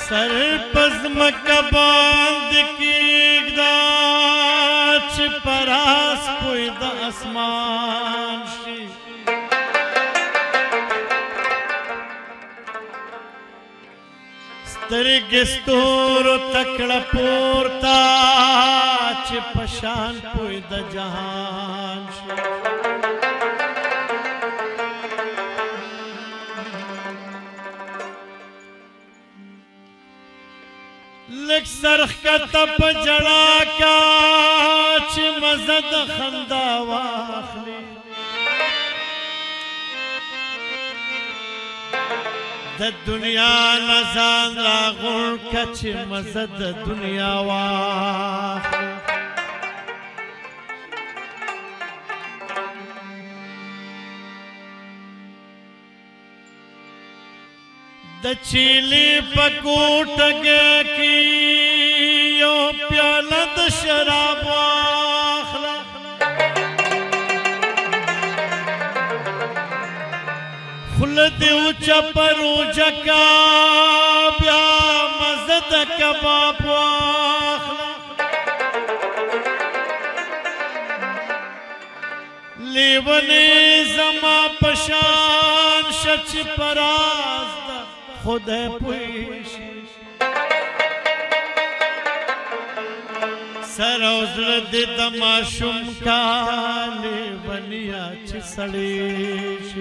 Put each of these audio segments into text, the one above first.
sir पज़्मक बांध की दाच परास कोई द आसमान शी स्तरगिस्तूर तकड़ पोरता च पशान कोई द जहान शी लिख सरख का तप जड़ा काच मजद खंदा वाखली द दुनिया नजान रागुण कच मजद दुनिया वाखली द चीली पकूट की यो प्याला द शराब वाखला खुलद ऊंचा पर ऊंचा का ब्या मजद कबाब वाखला लेवने जमा पशान शच पराज खुद पुश सरोजल दे दमाशुम काले बनिया सड़ेश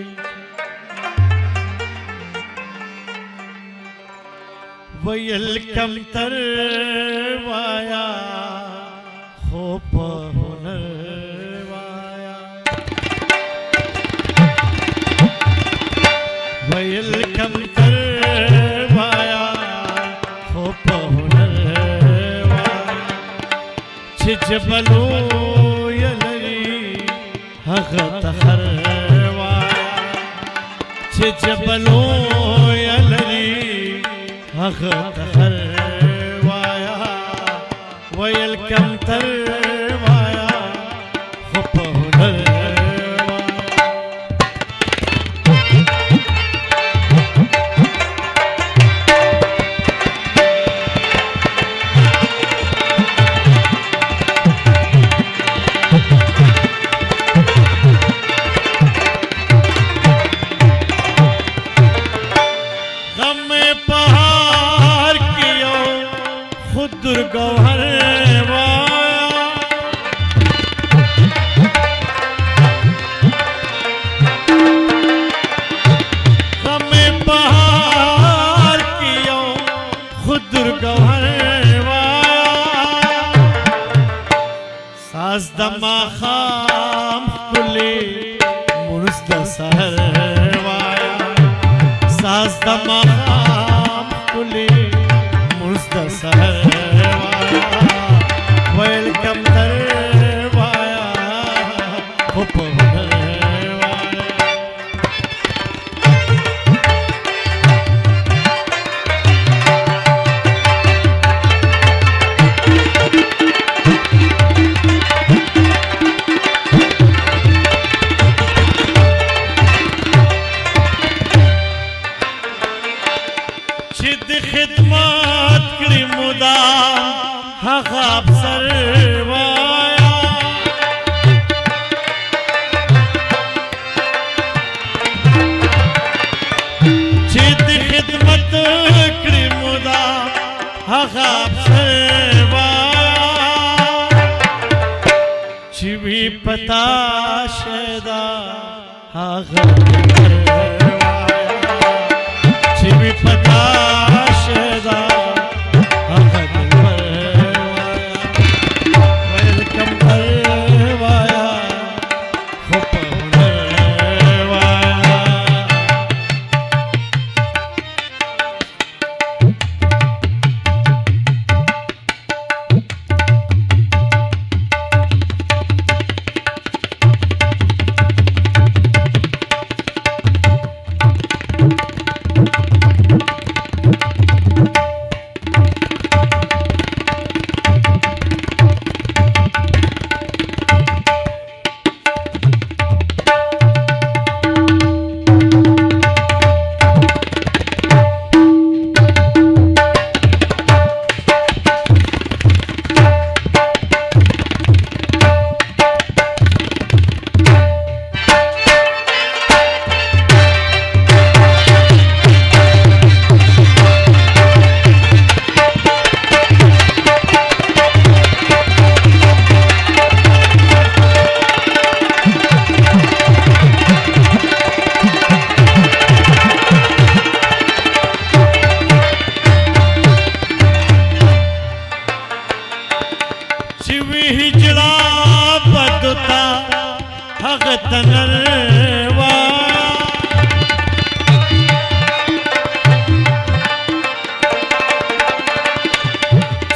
वयल कम तर वाया खोप हुनर वाया वयल कम तर जबलो यलरी हगत हरवाया जबलो यलरी हगत हरवाया वयल कम तरवाया खुप हुनर दुर्गौहर वाया हमें पहाड़ कियो खुद दुर्गौहर वाया साज दमा खाम कुले मुर्सद सहर वाया साज दमा खाम कुले मुर्सद सहर वेलकम तरवाया खुप छिद खिदमत करी मुदा हगाब सरवाया छिद खिदमत करी मुदा हगाब सरवाया छिवी पता शेदा हगाब सरवाया छिवी पता शेदा तनरवा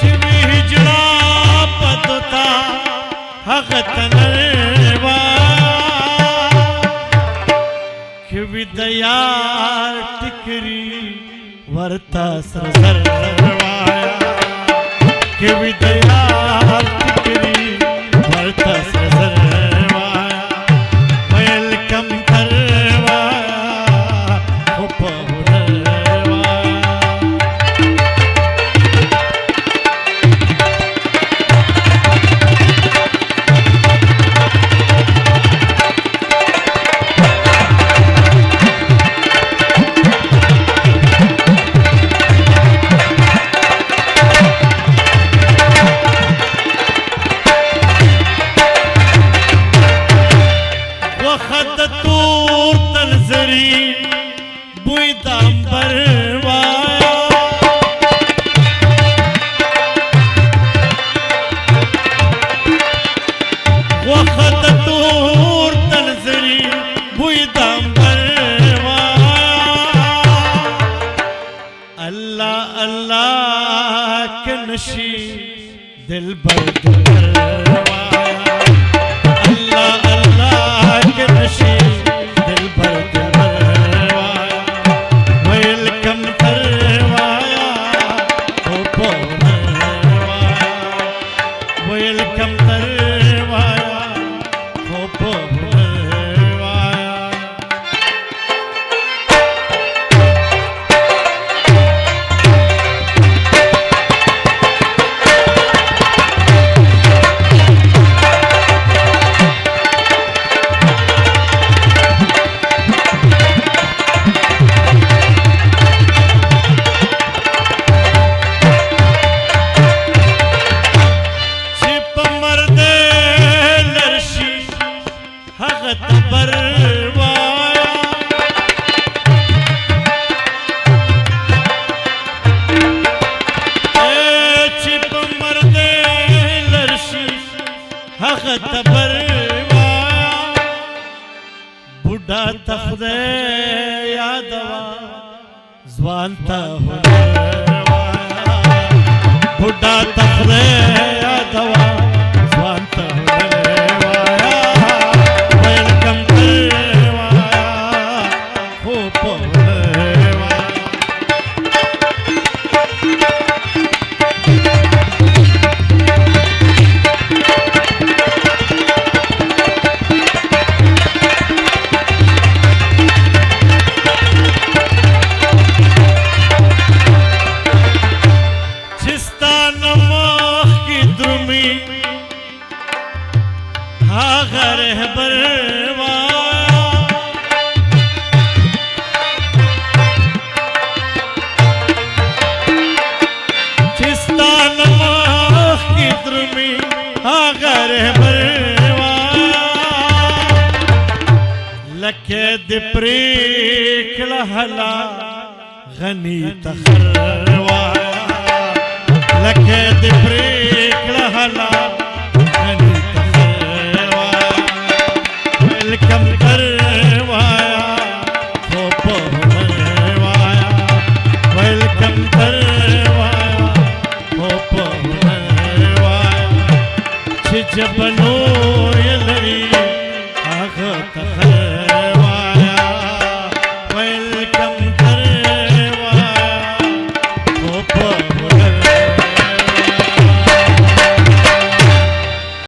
चिवी हिजड़ा पदता हक तनरवा कि दयार टिकरी वर्ता सरवाया कि दयार टिकरी वर्ता सरवाया वेलकम करवाया हो पहुरवाया वखत तूर तनजरी बुई दाम्बर वाया वखत तूर तनजरी बुई दाम्बर वाया अल्लाह अल्लाह के नशी दिल बर अल्लाह अल्लाह के नशी दिल भर करवाया वेलकम करवाया हो पहुरवाया वेलकम करवाया हो पहुरवाया बुढ़ा तखदे यादवा जवानता बुढ़ा तखदे यादवा जवानता वेलकम करवाया हो पहुरवाया लखे दिप्रीखला हला गनी तखरवाया लखे दिप्रीखला हला